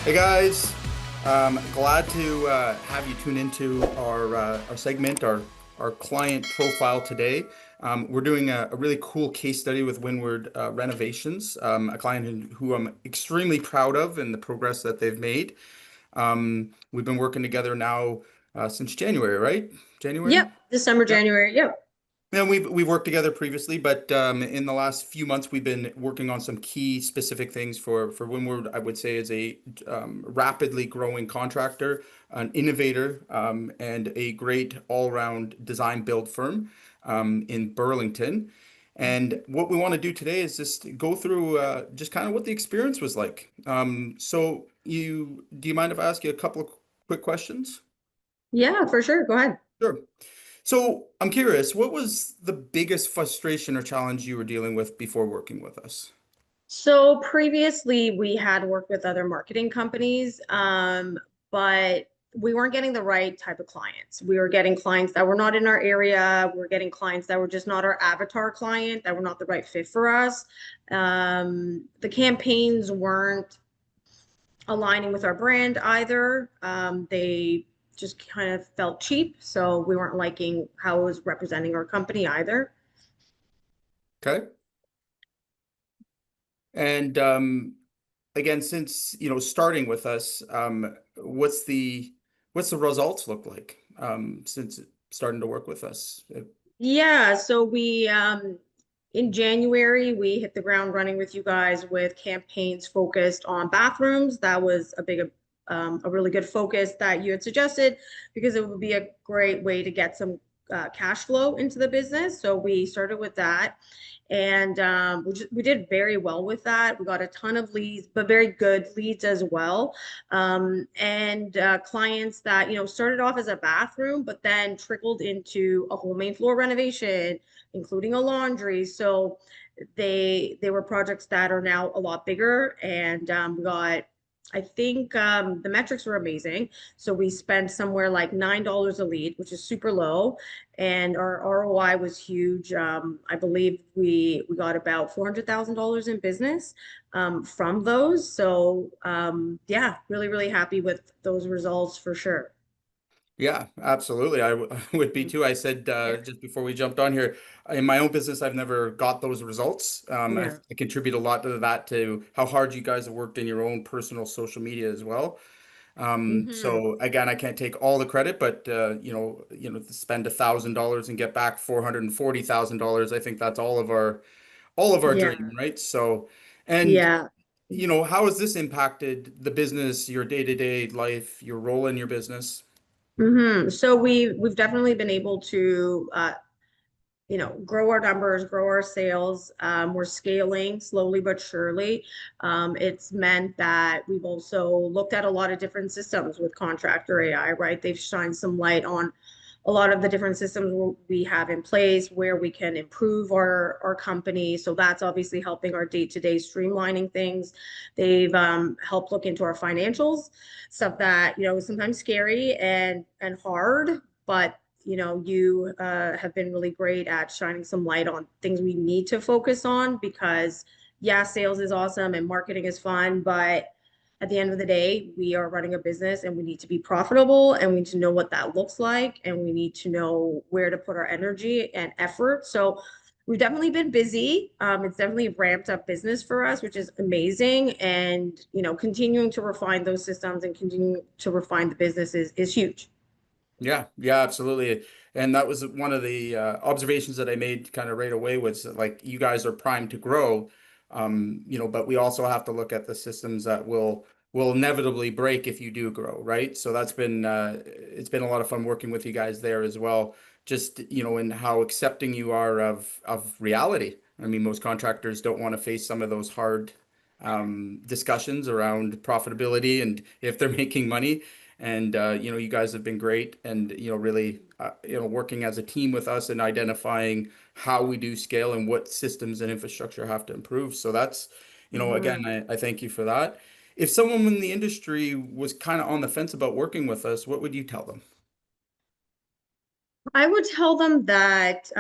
Hey guys, glad to have you tune into our segment, our client profile today. We're doing a really cool case study with Wynwood Renovations, a client who I'm extremely proud of and the progress that they've made. We've been working together now since January, right? January? Yep, December, January. Yep. Yeah, we've worked together previously, but in the last few months, we've been working on some key specific things for Wynwood. I would say is a rapidly growing contractor, an innovator, and a great all-round design build firm in Burlington. And what we want to do today is just go through just kind of what the experience was like. Do you mind if I ask you a couple of quick questions? Yeah, for sure. Go ahead. Sure. So I'm curious, what was the biggest frustration or challenge you were dealing with before working with us? So previously we had worked with other marketing companies, but we weren't getting the right type of clients. We were getting clients that were not in our area. We were getting clients that were just not our avatar client, that were not the right fit for us. The campaigns weren't aligning with our brand either. They just kind of felt cheap, so we weren't liking how it was representing our company either. Okay. And again, since starting with us, what's the results look like since starting to work with us? Yeah, so we in January we hit the ground running with you guys with campaigns focused on bathrooms. That was a really good focus that you had suggested because it would be a great way to get some cash flow into the business. So we started with that, and we did very well with that. We got a ton of leads, but very good leads as well, and clients that started off as a bathroom, but then trickled into a whole main floor renovation, including a laundry. So they were projects that are now a lot bigger, and we got. I think the metrics were amazing. So we spent somewhere like $9 a lead, which is super low, and our ROI was huge. I believe we got about $400,000 in business from those. So yeah, really, really happy with those results for sure. Yeah, absolutely. I would be too. I said Yeah. just before we jumped on here, in my own business, I've never got those results. Yeah. I contribute a lot to that, to how hard you guys have worked in your own personal social media as well. Hmm. So again, I can't take all the credit, but to spend $1,000 and get back $440,000, I think that's all of our Yeah. dream, right? So, and Yeah. how has this impacted the business, your day-to-day life, your role in your business? So we've definitely been able to grow our numbers, grow our sales. We're scaling slowly but surely. It's meant that we've also looked at a lot of different systems with Contractor AI, right? They've shined some light on a lot of the different systems we have in place where we can improve our company. So that's obviously helping our day-to-day streamlining things. They've helped look into our financials, stuff that, is sometimes scary and hard, but you have been really great at shining some light on things we need to focus on because, yeah, sales is awesome and marketing is fun, but at the end of the day, we are running a business and we need to be profitable and we need to know what that looks like and we need to know where to put our energy and effort. So we've definitely been busy. It's definitely ramped up business for us, which is amazing. And, continuing to refine those systems and continuing to refine the business is huge. Yeah, yeah, absolutely. And that was one of the observations that I made kind of right away was that, like, you guys are primed to grow, but we also have to look at the systems that will inevitably break if you do grow, right? So that's been it's been a lot of fun working with you guys there as well. Just, in how accepting you are of reality. I mean, most contractors don't want to face some of those hard discussions around profitability and if they're making money. And you guys have been great, and really, working as a team with us and identifying how we do scale and what systems and infrastructure have to improve. So that's, again, Mhm. I thank you for that. If someone in the industry was kind of on the fence about working with us, what would you tell them? I would tell them that,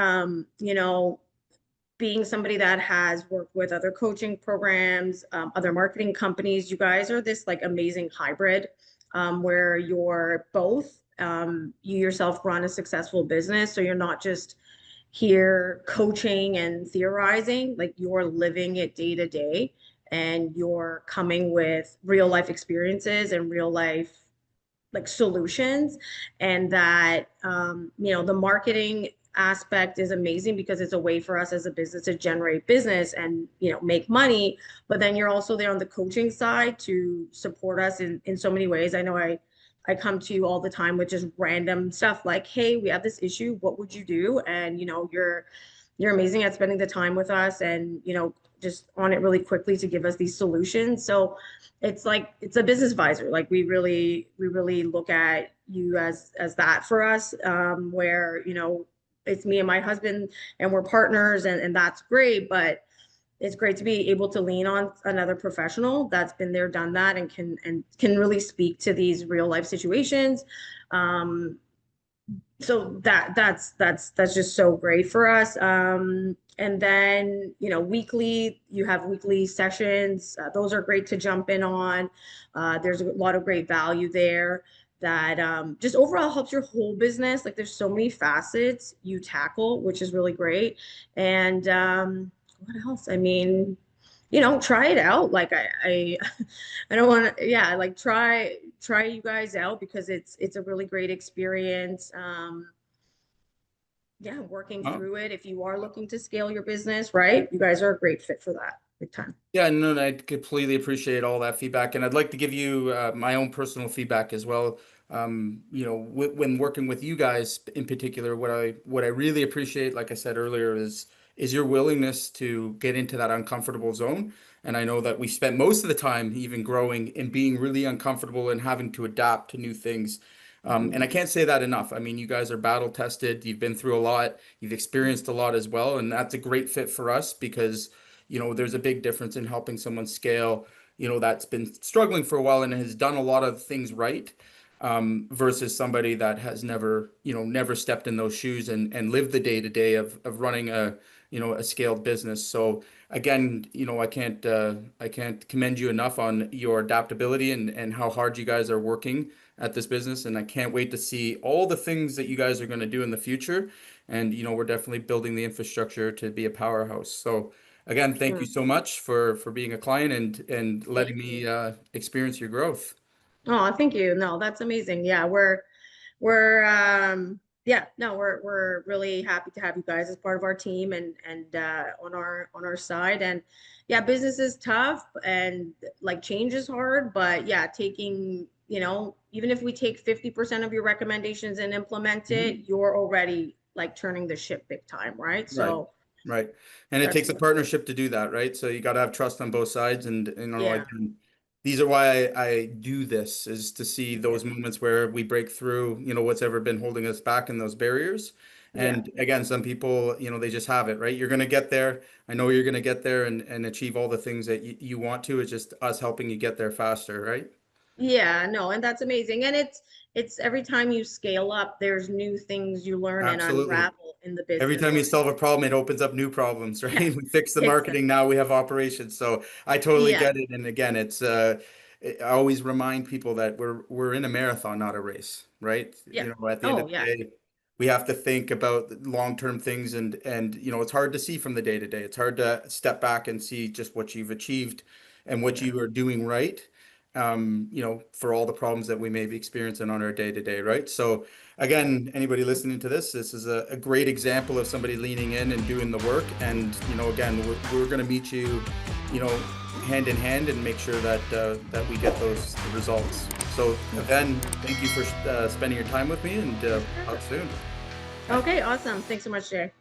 being somebody that has worked with other coaching programs, other marketing companies, you guys are this like amazing hybrid where you're both, you yourself run a successful business. So you're not just here coaching and theorizing, like you're living it day to day and you're coming with real life experiences and real life like solutions. And that the marketing aspect is amazing because it's a way for us as a business to generate business and make money, but then you're also there on the coaching side to support us in so many ways. I know I come to you all the time with just random stuff like, hey, we have this issue, what would you do? And you're amazing at spending the time with us and just on it really quickly to give us these solutions. So it's like it's a business advisor. Like we really look at you as that for us, where it's me and my husband and we're partners, and that's great, but it's great to be able to lean on another professional that's been there, done that, and can really speak to these real life situations. So that's just so great for us. And then weekly, you have weekly sessions. Those are great to jump in on. There's a lot of great value there that just overall helps your whole business. Like there's so many facets you tackle, which is really great. And what else? I mean, try it out. Like I I don't want to, yeah, like try you guys out because it's a really great experience. Yeah, working Oh. through it. If you are looking to scale your business, right? You guys are a great fit for that, big time. Yeah, no, no, I completely appreciate all that feedback, and I'd like to give you my own personal feedback as well. When working with you guys in particular, what I really appreciate, like I said earlier, is your willingness to get into that uncomfortable zone. And I know that we spent most of the time even growing and being really uncomfortable and having to adapt to new things. And I Mhm. can't say that enough. I mean, you guys are battle tested. You've been through a lot. You've experienced a lot as well, and that's a great fit for us because there's a big difference in helping someone scale, that's been struggling for a while and has done a lot of things right, versus somebody that has never stepped in those shoes and lived the day to day of running a scaled business. So again, I can't commend you enough on your adaptability and how hard you guys are working at this business. And I can't wait to see all the things that you guys are going to do in the future. And, we're definitely building the infrastructure to be a powerhouse. So again, thank you Sure. so much for being a client and letting Thank me you. experience your growth. Oh, thank you. No, that's amazing. Yeah, we're yeah, no, we're really happy to have you guys as part of our team and on our side. And yeah, business is tough and like change is hard, but yeah, taking, even if we take 50% of your recommendations and implement it, Mhm. you're already like turning the ship big time, right? Right. So Right. And it that's takes a really great. partnership to do that, right? So you got to have trust on both sides. And, Yeah. again, these are why I do this, is to see Yeah. those moments where we break through, what's ever been holding us back in those barriers. Yeah. And again, some people, they just have it, right? You're going to get there. I know you're going to get there and achieve all the things that you want to. It's just us helping you get there faster, right? Yeah, no, and that's amazing. And it's every time you scale up, there's new things you learn and Absolutely. unravel in the Every business time you going solve a forward. problem, it opens up new problems, right? Yeah, We fix the marketing, exactly. now we have operations. So I totally Yeah, get it. And again, I always remind people that we're in a marathon, not a race, right? yeah. At the end of Oh, the yeah, day, we have to think about long-term things and it's hard to see from the day to day. It's hard to step back and see just what you've achieved and what yeah, you are doing right. For all the problems that we may be experiencing on our day to day, right? So yeah, again, anybody listening to this is a great example of somebody leaning in and doing the work. And, again, we're going to meet you, you know, hand in hand and make sure that we get those results. So then, thank you for spending your time with me and talk sure. soon. Bye. Okay, awesome. Thanks so much, Jay.